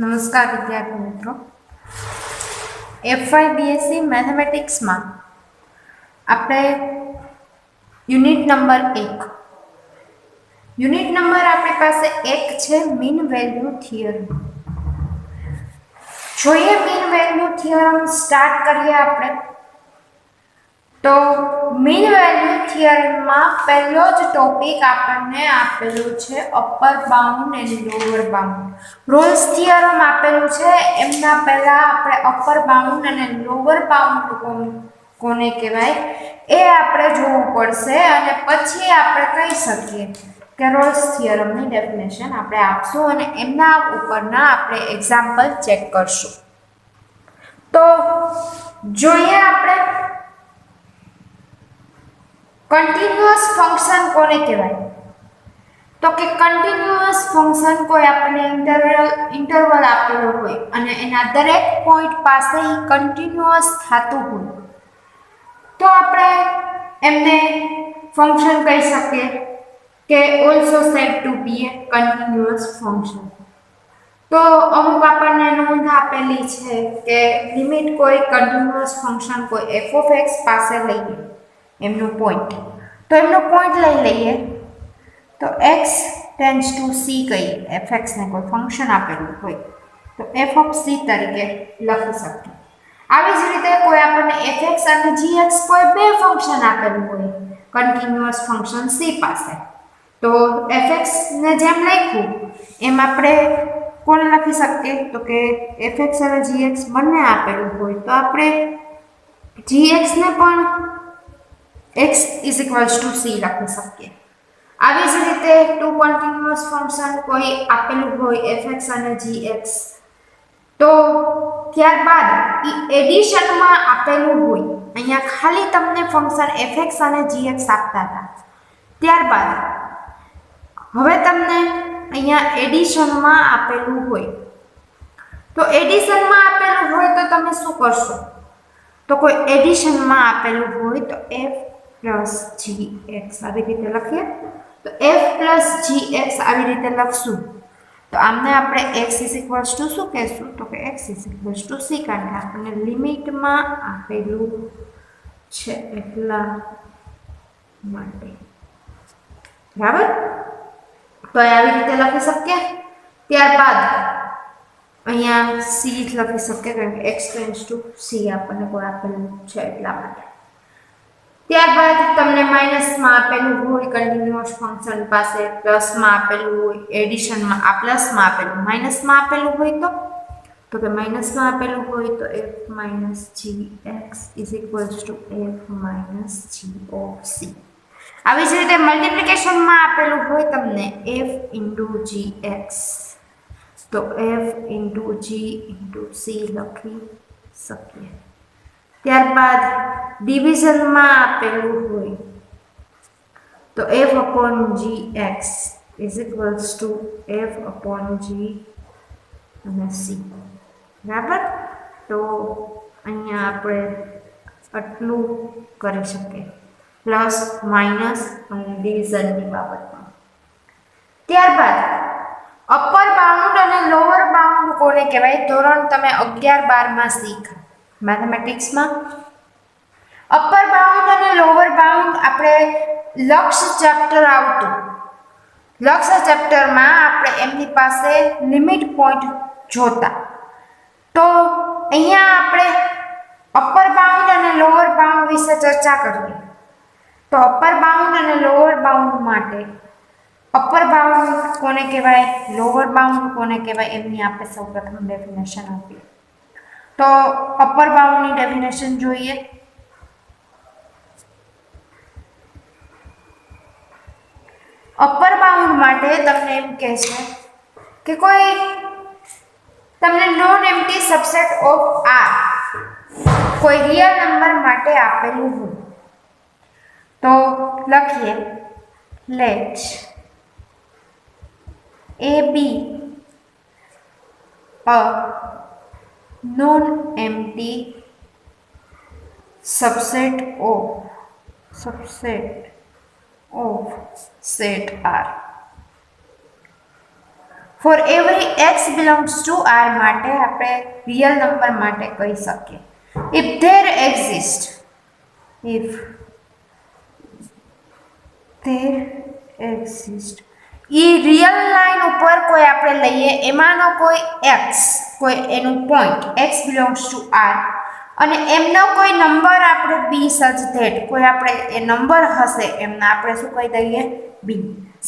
નમસ્કાર વિદ્યાર્થી મિત્રો. FY BSc મેથેમેટિક્સમાં આપણે યુનિટ નંબર 1 યુનિટ નંબર આપણી પાસે 1 છે મીન વેલ્યુ થિયરમ. જોઈએ મીન વેલ્યુ થિયરમ સ્ટાર્ટ કરીએ આપણે. તો મીન વેલ્યુ થિયરમમાં પહેલો જ ટોપિક આપણને આપેલું છે upper bound and lower bound. Rolls theorem આપેલું છે, એમના પહેલા આપણે અપર બાઉન્ડ અને લોઅર બાઉન્ડ કોને કહેવાય એ આપણે જોવું પડશે અને પછી આપણે કહી શકીએ કે રોલ્સ થિયરમની ડેફિનેશન આપણે આપશું અને એમના ઉપરના આપણે એક્ઝામ્પલ ચેક કરશું. તો જોઈએ આપણે કન્ટિન્યુઅસ ફંક્શન કોને કહેવાય? તો કે કન્ટિન્યુઅસ ફંક્શન કોઈ આપણને ઇન્ટરવલ આપેલો હોય અને એના દરેક પોઈન્ટ પાસે એ કન્ટિન્યુઅસ થતું હોય તો આપણે એમને ફંક્શન કહી શકીએ કે also said to be a continuous function. તો અમુક આપણને નોંધ આપેલી છે કે લિમિટ કોઈ કન્ટિન્યુઅસ ફંક્શન કોઈ f(x) પાસે લઈએ એમનો પોઈન્ટ, તો એમનો પોઈન્ટ લઈ લઈએ તો x ટેન્ડ્સ ટુ c કહીએ, f(x) ને કોઈ ફંક્શન આપેલું હોય તો f(c) તરીકે લખી શકીએ. આવી જ રીતે કોઈ આપણને f(x) અને g(x) કોઈ બે ફંક્શન આપેલું હોય કન્ટિન્યુઅસ ફંક્શન c પાસે, તો f(x) ને જેમ લખ્યું એમ આપણે કોણ લખી શકીએ તો કે f(x) અને g(x) બંને આપેલું હોય તો આપણે g(x) ને પણ x c લખી શકીએ. આવી જ રીતે ટુ કન્ટિન્યુઅસ ફંક્શન કોઈ આપેલું હોય f(x) અને g(x) તો ત્યારબાદ એડિશનમાં આપેલું હોય, અહીંયા ખાલી તમને ફંક્શન f(x) અને g(x) આપતા હતા, ત્યારબાદ હવે તમને અહીંયા એડિશનમાં આપેલું હોય તો એડિશનમાં આપેલું હોય તો તમે શું કરશો? તો કોઈ એડિશનમાં આપેલું હોય તો f plus gx આવી રીતે લખીએ તો f plus gx આવી રીતે લખશું તો આમને આપણે x શું કહેશું તો કે x c, કારણ કે આપણને લિમિટમાં આપેલું છે એટલા માટે. બરાબર? તો આવી રીતે લખી શકીએ. ત્યારબાદ અહીંયા c લખી શકીએ કારણ કે x ટેન્ડ્સ ટુ c આપણને કોઈ આપેલું છે એટલા માટે. ત્યારબાદ તમને માઇનસમાં આપેલું હોય કન્ટિન્યુઅસ ફંક્શન પાસે, પ્લસમાં આપેલું હોય એડિશનમાં આ પ્લસમાં આપેલું, માઇનસમાં આપેલું હોય તો કે માઇનસમાં આપેલું હોય તો f minus gx is equals to f minus g of c. આવી જ રીતે મલ્ટીપ્લિકેશનમાં આપેલું હોય તમને f into gx તો f into g into c લખી શકીએ. ત્યારબાદ ડિવિઝનમાં આપેલું હોય તો f upon gx is equals to f upon g અને c. બરાબર? તો અહીંયા આપણે આટલું કરી શકીએ પ્લસ માઇનસ અને ડિવિઝનની બાબતમાં. ત્યારબાદ અપર બાઉન્ડ અને લોઅર બાઉન્ડ કોને કહેવાય? ધોરણ તમે 11-12માં શીખ્યા મેથેમેટિક્સમાં. અપર બાઉન્ડ અને લોઅર બાઉન્ડ આપણે લક્ષ્ય ચેપ્ટર આવતું, લક્ષ્ય ચેપ્ટરમાં આપણે એમની પાસે લિમિટ પોઈન્ટ જોતા. તો અહીંયા આપણે અપર બાઉન્ડ અને લોઅર બાઉન્ડ વિશે ચર્ચા કરીએ. તો અપર બાઉન્ડ અને લોઅર બાઉન્ડ માટે અપર બાઉન્ડ કોને કહેવાય, લોઅર બાઉન્ડ કોને કહેવાય એમની આપણે સૌપ્રથમ ડેફિનેશન આપીએ. તો અપર બાઉન્ડની ડેફિનેશન જોઈએ. અપર બાઉન્ડ માટે તમને એમ કહે છે કે કોઈ તમને non empty subset of R કોઈ રિયલ નંબર માટે આપેલું હોય તો લખીએ let a be a non-empty subset of set R for every x belongs to r માટે આપણે રિયલ નંબર માટે કહી શકીએ if there exist if there exist ઈ રિયલ લાઈન ઉપર કોઈ આપણે લઈએ એમાંનો કોઈ x કોઈ એનું point x belongs to r અને એમનો કોઈ નંબર આપણે b such that કોઈ આપણે એ નંબર હશે એમના આપણે શું કહી દઈએ b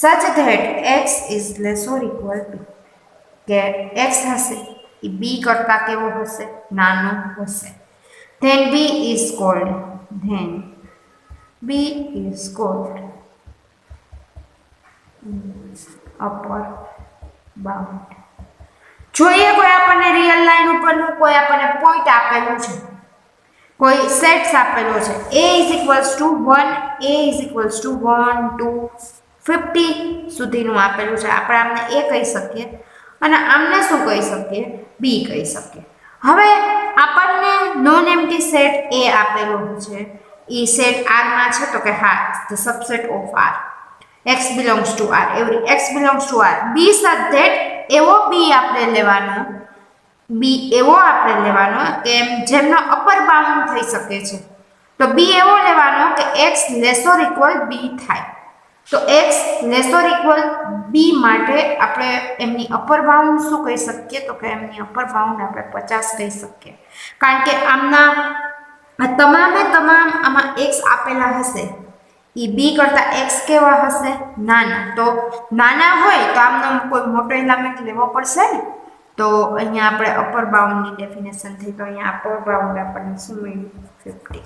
such that x is less or equal to કે x હશે એ b કરતા કેવો હશે નાનો હશે then b is called upper bound જોઈએ કોઈ આપણને રિયલ લાઈન ઉપરનું કોઈ આપણને પોઈન્ટ આપેલું છે કોઈ સેટ્સ આપેલો છે a is equals to 1 a is equals to 1 2 50 સુધીનું આપેલું છે આપણે આમને a કહી શકીએ અને આમને શું કહી શકીએ b કહી શકીએ હવે આપણને નોન એમ્પ્ટી સેટ a આપેલો છે એ સેટ r માં છે તો કે હા the subset of r x belongs to r every x belongs to r b such that એવો b આપણે લેવાનો b એવો આપણે લેવાનો કે જેમનો અપર બાઉન્ડ થઈ શકે છે તો b એવો લેવાનો કે x less or equal b થાય તો x less or equal b માટે આપણે એમની અપર બાઉન્ડ શું કહી શકીએ તો કે એમની અપર બાઉન્ડ આપણે 50 કહી શકીએ કારણ કે આમના તમામે તમામ આમાં x આપેલા હશે એ b કરતા x કેવા હશે નાના તો નાના હોય તો આમનો કોઈ મોટો એલિમેન્ટ લેવો પડશે ને તો અહીંયા આપણે અપર બાઉન્ડની ડેફિનેશન થઈ તો અહીંયા અપર બાઉન્ડ આપણને શું મળ્યું 50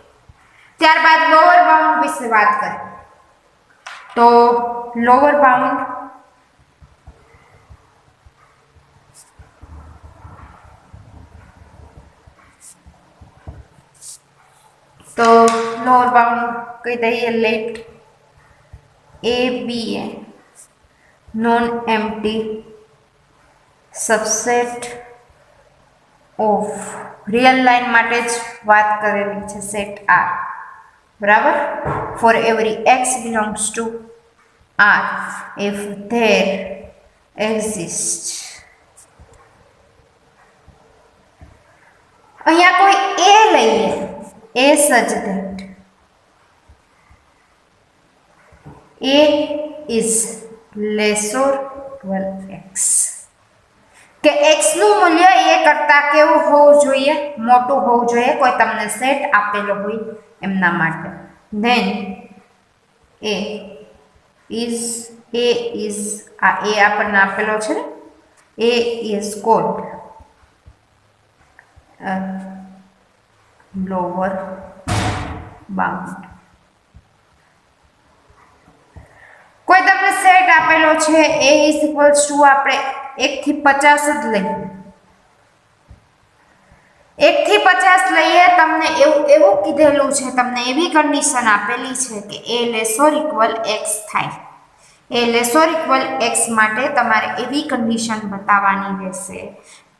ત્યારબાદ લોઅર બાઉન્ડ વિશે વાત કરીએ તો લોઅર બાઉન્ડ તો લોઅર બાઉન્ડ કહી દઈએ લેટ a b એ non empty subset of real line માટે જ વાત કરેલી છે સેટ r બરાબર for every x belongs to r if there exist અહીંયા કોઈ a લઈએ a such that a is less or equal x કે x નું મૂલ્ય a કરતા કેવું હોવું જોઈએ મોટું હોવું જોઈએ કોઈ તમને સેટ આપેલો હોય એમના માટે then a is આ a આપણને આપેલો છે ને a is called lower bound કોઈ તમને સેટ આપેલો છે a is equals to આપણે 1 થી 50 જ લઈએ 1 થી 50 લઈએ તમને એવું કીધેલું છે તમને એવી કન્ડિશન આપેલી છે કે a less or equal x થાય a less or equal x માટે તમારે એવી કન્ડિશન બતાવવાની રહેશે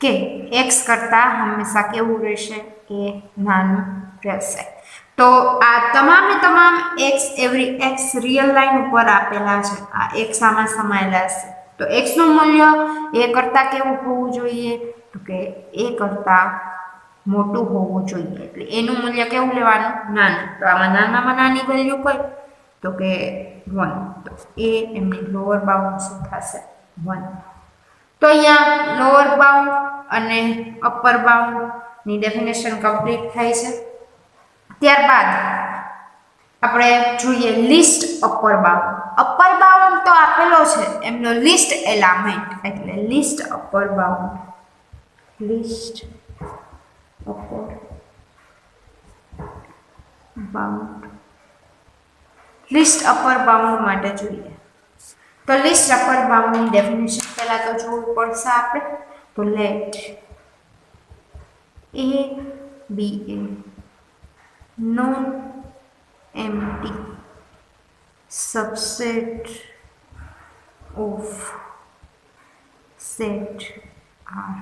કે x કરતા હંમેશા કેવું રહેશે એ નાનું રહેશે તો આ તમામે તમામ x every x real line ઉપર આપેલા છે આ x આમાં સમાયેલા છે તો x નું મૂલ્ય a કરતા કેવું હોવું જોઈએ તો કે a કરતા મોટું હોવું જોઈએ એટલે એનું મૂલ્ય કેવું લેવાનું નાનું તો આમાં નાનામાં નાની વેલ્યુ કઈ તો કે 1 તો a એમની લોઅર બાઉન્ડ શું થશે 1 તો અહીંયા લોઅર બાઉન્ડ અને અપર બાઉન્ડ ની ડેફિનેશન કમ્પ્લીટ થાય છે ત્યારબાદ આપણે જોઈએ લિસ્ટ અપર બાઉન્ડ તો આપેલો છે એમનો લિસ્ટ એલિમેન્ટ એટલે list upper bound list upper bound માટે જોઈએ તો લિસ્ટ અપર બાઉન્ડની ડેફિનેશન પહેલા તો જોવું પડશે આપણે તો late a b a non empty subset of set R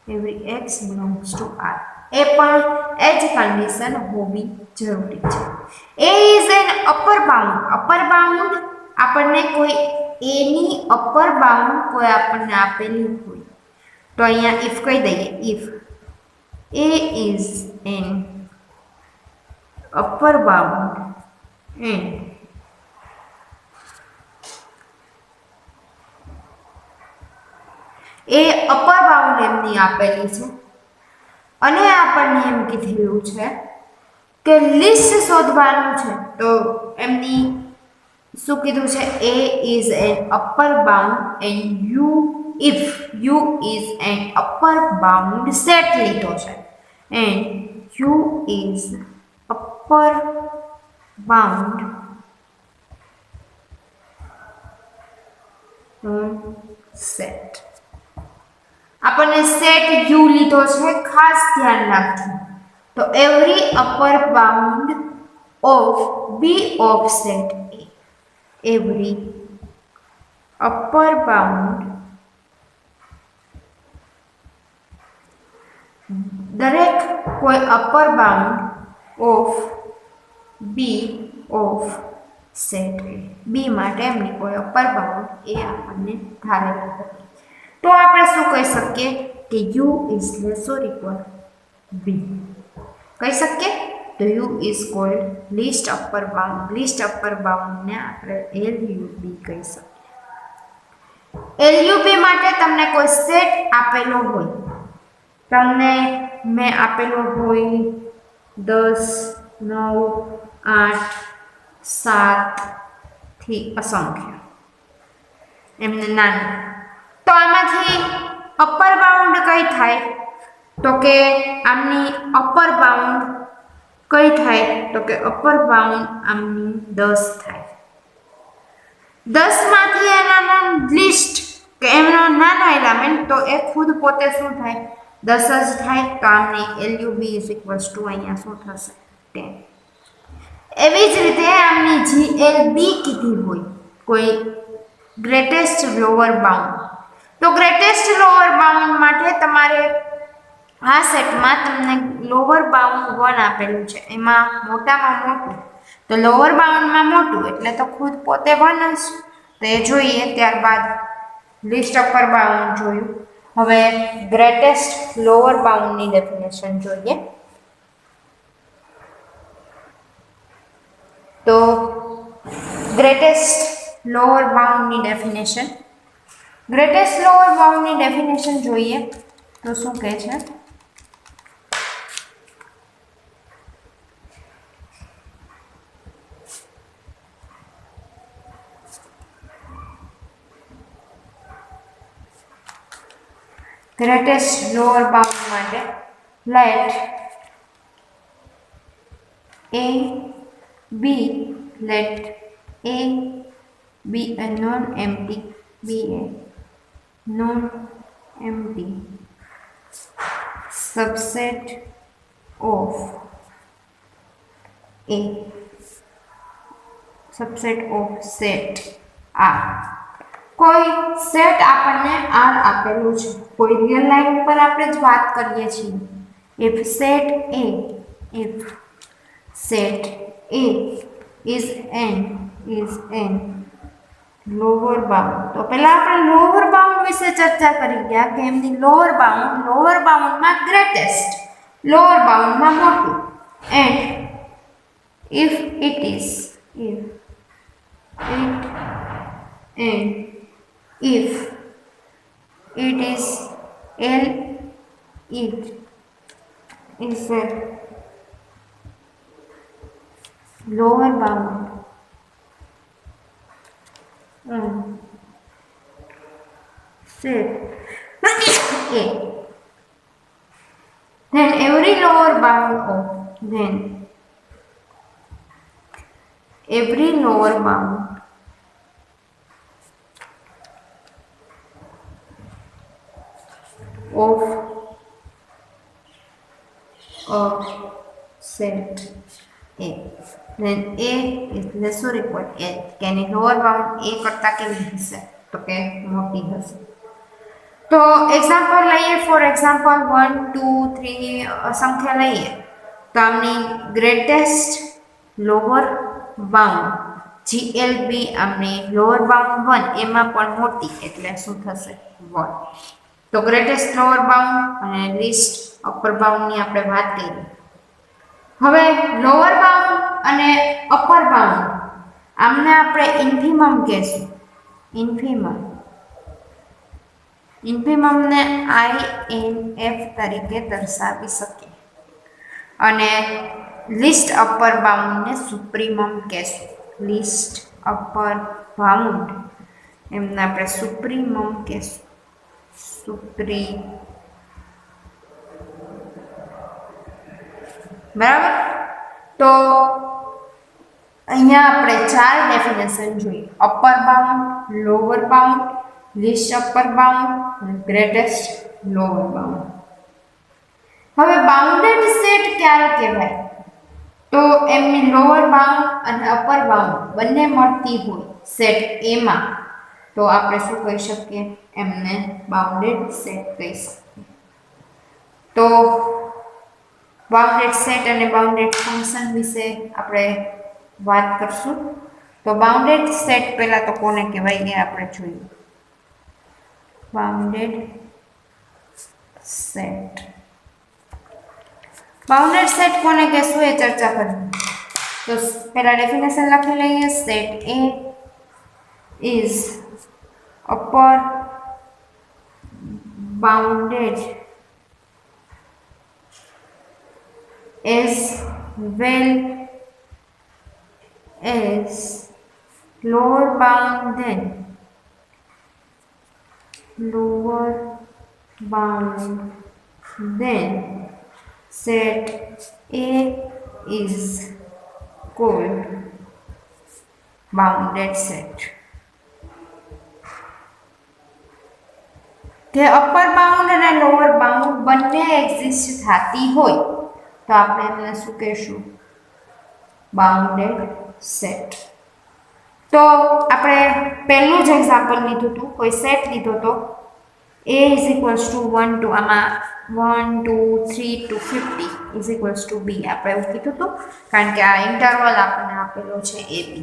every x belongs to R એ પણ એ જ કન્ડિશન હોવી જરૂરી છે a is an upper bound આપણને કોઈ એ ની અપર બાઉન્ડ કોઈ આપણને આપેલી હોય તો અહીંયા ઇફ કહી દઈએ if a is an upper bound and A upper bound એમની આપેલી છે અને આપણને એમ કીધેલું છે કે લિસ્ટ શોધવાનું છે તો એમની શું કીધું છે a is an upper bound and if u is an upper bound set લીધો છે and u is upper bound set આપણને સેટ u લીધો છે ખાસ ધ્યાન રાખજો તો every upper bound of b of set a every upper bound દરેક કોઈ upper bound of B of set B માટે એમની કોઈ અપર બાઉન્ડ એ આપણને ધારેલું હતી તો આપણે શું કહી શકીએ કે U is less or equal B કહી શકીએ તો U is called least upper બાઉન્ડને આપણે LUB કહી શકીએ LUB માટે તમને કોઈ સેટ આપેલો હોય તમને મેં આપેલો હોય 10 9 8 7 થી અસંખ્ય એમને નાનું તો આમાંથી અપર બાઉન્ડ કઈ થાય તો કે આમની અપર બાઉન્ડ કઈ થાય તો કે અપર બાઉન્ડ આમની 10 થાય 10 માંથી એનો લિસ્ટ કે એમનો નાનો એલિમેન્ટ તો એ ખુદ પોતે શું થાય 10 જ થાય તો આમની LUB અહીંયા શું થશે 10 એવી જ રીતે આમની GLB કીધી હોય કોઈ ગ્રેટેસ્ટ લોઅર બાઉન્ડ તો ગ્રેટેસ્ટ લોઅર બાઉન્ડ માટે તમારે આ સેટમાં તમને લોઅર બાઉન્ડ 1 આપેલું છે એમાં મોટામાં મોટું તો લોઅર બાઉન્ડમાં મોટું એટલે તો ખુદ પોતે 1 જ તો એ જોઈએ ત્યારબાદ લિસ્ટ અપર બાઉન્ડ જોયું હવે ગ્રેટેસ્ટ લોઅર બાઉન્ડની ડેફિનેશન જોઈએ તો ગ્રેટેસ્ટ લોઅર બાઉન્ડની ડેફિનેશન જોઈએ તો શું કહે છે ગ્રેટેસ્ટ લોઅર બાઉન્ડ માટે let a be a non-empty subset of set R કોઈ સેટ આપણને R આપેલું છે કોઈ રિયલ લાઈન પર આપણે જ વાત કરીએ છીએ if set A is an lower bound તો પહેલા આપણે લોઅર બાઉન્ડ વિશે ચર્ચા કરી ગયા કે એમની લોઅર બાઉન્ડમાં ગ્રેટેસ્ટ લોઅર બાઉન્ડમાં મોટું and if it is a lower bound set A then every lower bound of set A then A is less or equal to L કે એની લોઅર બાઉન્ડ A કરતા કેવી હશે તો કે મોટી હશે તો એક્ઝામ્પલ લઈએ ફોર એક્ઝામ્પલ 1 2 3 સંખ્યા લઈએ તો આમની ગ્રેટેસ્ટ લોઅર બાઉન્ડ GLB આમની લોઅર બાઉન્ડ 1 એમાં પણ મોટી એટલે શું થશે 1. તો ગ્રેટેસ્ટ લોઅર બાઉન્ડ અને લીસ્ટ અપર બાઉન્ડની આપણે વાત કરી. હવે લોઅર બાઉન્ડ અને અપર બાઉન્ડ આમને આપણે ઇન્ફિમમ કહેશું. ઇન્ફિમમને INF તરીકે દર્શાવી શકીએ અને લીસ્ટ અપર બાઉન્ડને સુપ્રીમમ કહેશું. લીસ્ટ અપર બાઉન્ડ એમને આપણે સુપ્રીમમ કહેશું. બરાબર. તો અહીંયા આપણે 4 ડેફિનેશન જોઈએ. Upper bound, lower bound, least upper bound અને ગ્રેટેસ્ટ લોઅર બાઉન્ડ. હવે બાઉન્ડેડ સેટ ક્યારે કહેવાય? તો એમની લોઅર બાઉન્ડ અને અપર બાઉન્ડ બંને મળતી હોય સેટ A માં તો આપણે શું કહી શકીએ? એમને બાઉન્ડેડ સેટ કહી શકીએ. તો બાઉન્ડેડ સેટ અને બાઉન્ડેડ ફંક્શન વિશે આપણે વાત કરશું. તો બાઉન્ડેડ સેટ પહેલા તો કોને કહેવાય એ આપણે જોઈએ. બાઉન્ડેડ સેટ કોને કહેશું એ ચર્ચા કરીએ. તો પહેલા ડેફિનેશન લખી લઈએ. Set A is upper bounded as well as lower bound then set A is called bounded set. કે અપર બાઉન્ડ અને લોઅર બાઉન્ડ બંને એક્ઝિસ્ટ થતી હોય તો આપણે એમને શું કહેશું? Bounded set. તો આપણે પહેલું જ એક્ઝામ્પલ લીધું હતું. કોઈ સેટ લીધો તો A is equals to 1 to આમાં 1 2 3 to 50 is equals to B આપણે એવું કીધું હતું કારણ કે આ ઇન્ટરવલ આપણને આપેલો છે AB.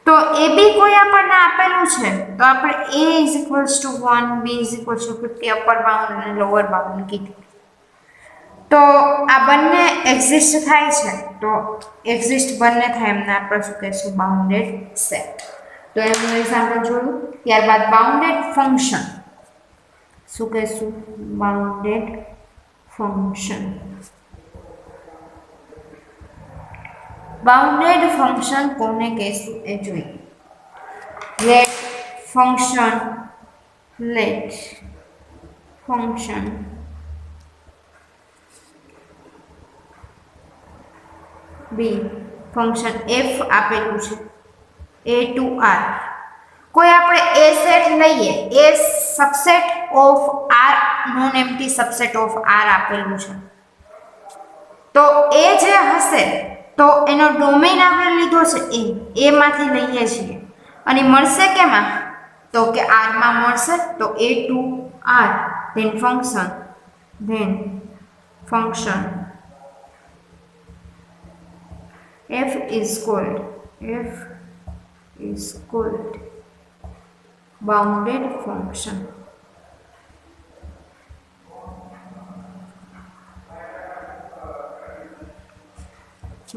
તો AB કોઈ આપણને આપેલું છે તો આપણે A is equals to 1 B is equals to 50 upper bound અને લોઅર બાઉન્ડ કીધું. તો આ બંને એક્ઝિસ્ટ થાય છે તો એક્ઝિસ્ટ બંને થાય એમને આપણે શું કહીશું? Bounded set. તો એનું એક્ઝામ્પલ જોયું. ત્યારબાદ બાઉન્ડેડ ફંક્શન શું કહીશું? Bounded function. બાઉન્ડેડ ફંક્શન કોને કહેશું એ જોઈએ. લેટ ફંક્શન બી ફંક્શન f આપેલું છે a to r. કોઈ આપણે a સેટ લઈએ, a subset of r non empty subset of r આપેલું છે તો a જે હશે તો એનો ડોમેઇન આપણે લીધો છે a માંથી લઈએ છીએ અને મળશે કેમાં? તો કે r માં મળશે તો a to r then function f is called bounded function.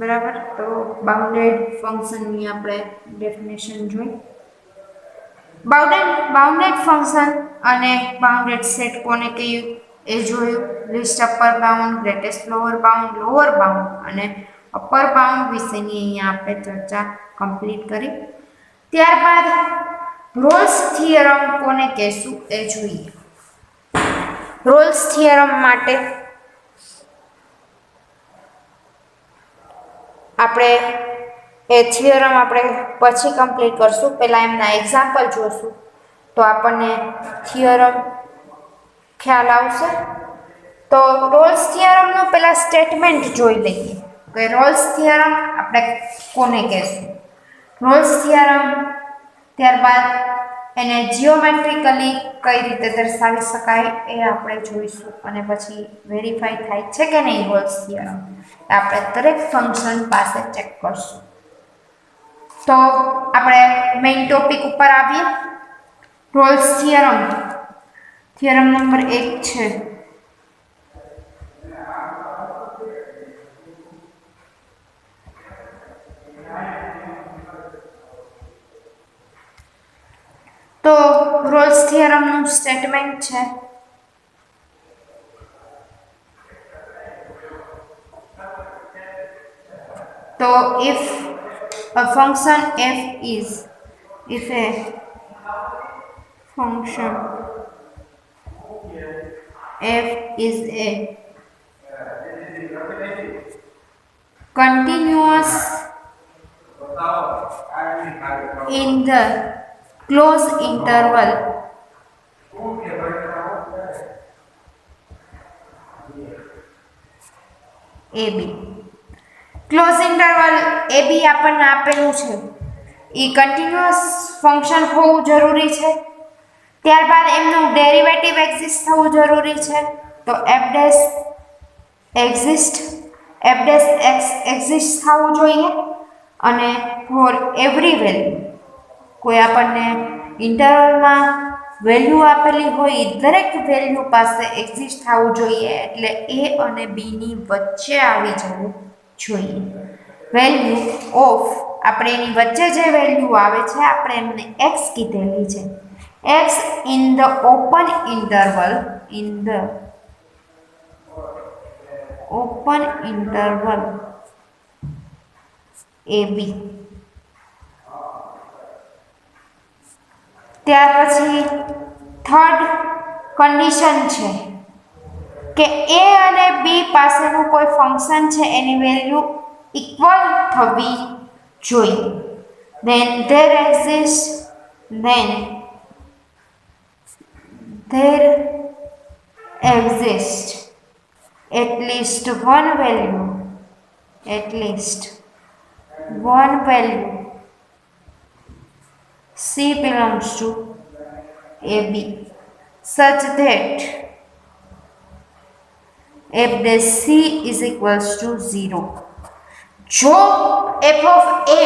બરાબર. તો બાઉન્ડેડ ફંક્શનની આપણે ડેફિનેશન જોઈ. બાઉન્ડેડ ફંક્શન અને બાઉન્ડેડ સેટ કોને કહ્યું એ જોયું. List upper bound, greatest lower bound અને અપર બાઉન્ડ વિશેની અહીંયા આપણે ચર્ચા કમ્પ્લીટ કરી. ત્યારબાદ રોલ્સ થિયરમ કોને કહેશું એ જોઈએ. રોલ્સ થિયરમ માટે આપણે એ થિયરમ આપણે પછી કમ્પ્લીટ કરશું. પહેલાં એમના એક્ઝામ્પલ જોશું તો આપણને થિયરમ ખ્યાલ આવશે. તો રોલ્સ થિયરમનું પહેલાં સ્ટેટમેન્ટ જોઈ લઈએ કે રોલ્સ થિયરમ આપણે કોને કહેશું. રોલ્સ થિયરમ ત્યારબાદ એને જીઓમેટ્રિકલી કઈ રીતે દર્શાવી શકાય એ આપણે જોઈશું અને પછી વેરીફાઈ થાય છે કે નહીં રોલ્સ થિયરમ આપણે દરેક ફંક્શન પાસે ચેક કરશું. તો આપણે મેઇન ટોપિક ઉપર આવીએ. Rolls theorem. થિયરમ નંબર 1 છે. તો રોલ્સ થિયરમનું સ્ટેટમેન્ટ છે તો if a function f is if a function f is a continuous in the closed interval ab. Close interval ab આપણને આપેલું છે એ કન્ટિન્યુઅસ ફંક્શન હોવું જરૂરી છે. ત્યારબાદ એમનું ડેરિવેટિવ એક્ઝિસ્ટ થવું જરૂરી છે. તો f એક્ઝિસ્ટ થવું જોઈએ. અને ફોર એવરી વેલ્યુ કોઈ આપણને ઇન્ટરવલમાં વેલ્યુ આપેલી હોય દરેક વેલ્યુ પાસે એક્ઝિસ્ટ થવું જોઈએ. એટલે a અને b ની વચ્ચે આવી જવું જોઈએ. વેલ્યુ ઓફ આપણે એની વચ્ચે જે વેલ્યુ આવે છે આપણે એમને x કીધેલી છે. x in the open interval ab. ત્યાર પછી થર્ડ કન્ડિશન છે કે a અને b પાસેનું કોઈ ફંક્શન છે એની વેલ્યુ ઇક્વલ થવી જોઈએ. then there exists at least one value c belongs to ab such that f(c) is equals to 0. જો f of a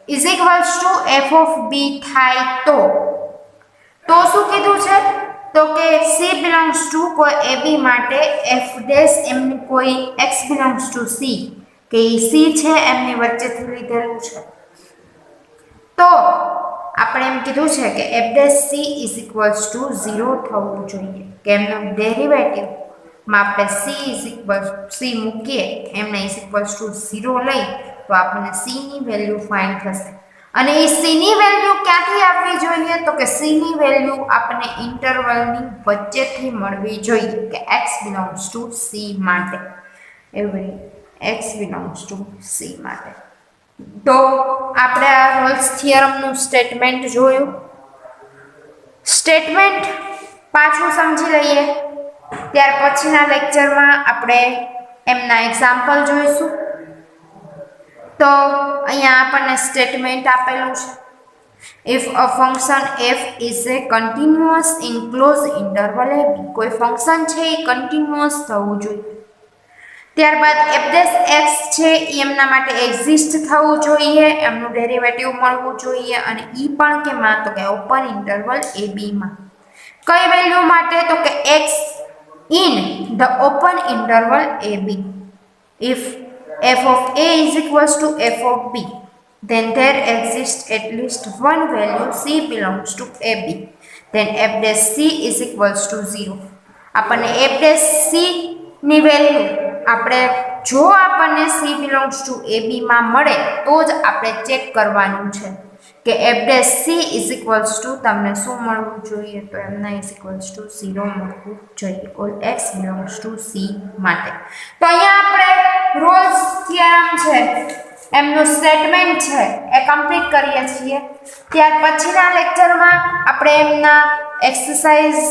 is equals to f of b થાય તો શું કીધું છે તો કે c belongs to કોઈ ab માટે f' એમની કોઈ x belongs to c કે c છે એમની વચ્ચેથી લીધેલું છે. તો આપણે એમ કીધું છે કે f' is equals to 0 થવું જોઈએ કે એમનું ડેરિવેટિવ માં આપણે c મૂકીએ એમને is equals to 0 લઈ તો આપણને c ની વેલ્યુ ફાઇન્ડ થશે. અને એ c ની વેલ્યુ ક્યાંથી આપવી જોઈએ તો કે c ની વેલ્યુ આપણને ઇન્ટરવલની વચ્ચેથી મળવી જોઈએ કે x belongs to c માટે. Every x belongs to c માટે. તો આપણે આ રોલ્સ થિયરમનું સ્ટેટમેન્ટ જોયું. સ્ટેટમેન્ટ પાછું સમજી લઈએ. ત્યાર પછીના લેક્ચરમાં આપણે એમના એક્ઝામ્પલ જોઈશું. તો અહીંયા આપણને સ્ટેટમેન્ટ આપેલું છે if a function f is a continuous in closed interval ab. કોઈ ફંક્શન છે એ કન્ટિન્યુઅસ થવું જોઈએ. ત્યારબાદ f' છે એ એમના માટે એક્ઝિસ્ટ થવું જોઈએ, એમનું ડેરિવેટિવ મળવું જોઈએ અને ઈ પણ કેમાં તો કે ઓપન ઇન્ટરવલ ab માં. કઈ વેલ્યુ માટે તો કે x in the open interval ab. If f of a is equals to f of b, then there exists at least one value c belongs to ab. Then f' c is equals to 0. આપણને f' c ની value આપણે જો આપણને c belongs to ab માં મળે તો જ આપણે ચેક કરવાનું છે કે f' c is equals to તમને શું મળવું જોઈએ તો એમના is equals to 0 મળવું જોઈએ all x belongs to c માટે. તો અહીંયા આપણે રોલ્સ થિયરમ છે એમનું સ્ટેટમેન્ટ છે એ કમ્પ્લીટ કરીએ છીએ. ત્યાર પછીના લેક્ચરમાં આપણે એમના એક્સરસાઇઝ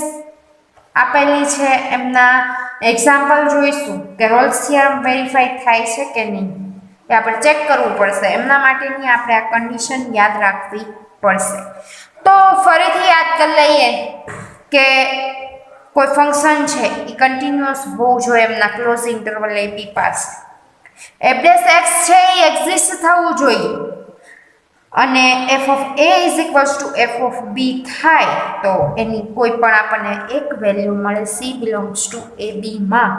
આપેલી છે એમના એક્ઝામ્પલ જોઈશું કે રોલ્સ થિયરમ વેરીફાઈ થાય છે કે નહીં એ આપણે ચેક કરવું પડશે. એમના માટેની આપણે આ કન્ડિશન યાદ રાખવી પડશે. તો ફરીથી યાદ કરી લઈએ કે કોઈ ફંક્શન છે એ કન્ટિન્યુઅસ હોવું જોઈએ એમના ક્લોઝ ઇન્ટરવલ ab પાસે. f' છે એ એક્ઝિસ્ટ થવું જોઈએ અને f of a is equals to f of b થાય તો એની કોઈ પણ આપણને એક વેલ્યુ મળે સી બિલોંગ્સ ટુ એ બીમાં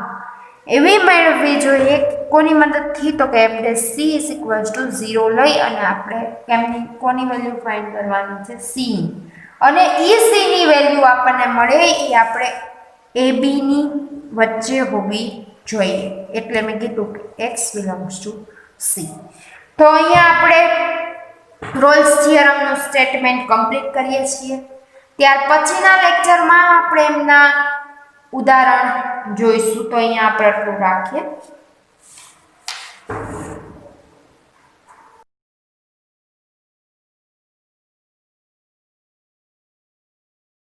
એવી મેળવવી જોઈએ કોની મદદથી તો કે આપણે સી ઇઝ ઇક્વલ્સ ટુ 0 લઈ અને આપણે કેમની કોની વેલ્યુ ફાઇન્ડ કરવાની છે સી અને ઈ સી ની વેલ્યુ આપણને મળે એ આપણે એ બી ની વચ્ચે હોવી જોઈએ એટલે મેં કીધું કે એક્સ બિલોંગ્સ ટુ સી તો અહીંયા આપણે રોલ્સ થિયરમનું સ્ટેટમેન્ટ કમ્પ્લીટ કરીએ છીએ ત્યાર પછીના લેક્ચરમાં આપણે એમના ઉદાહરણ જોઈશું તો અહીંયા આપણે આટલું રાખીએ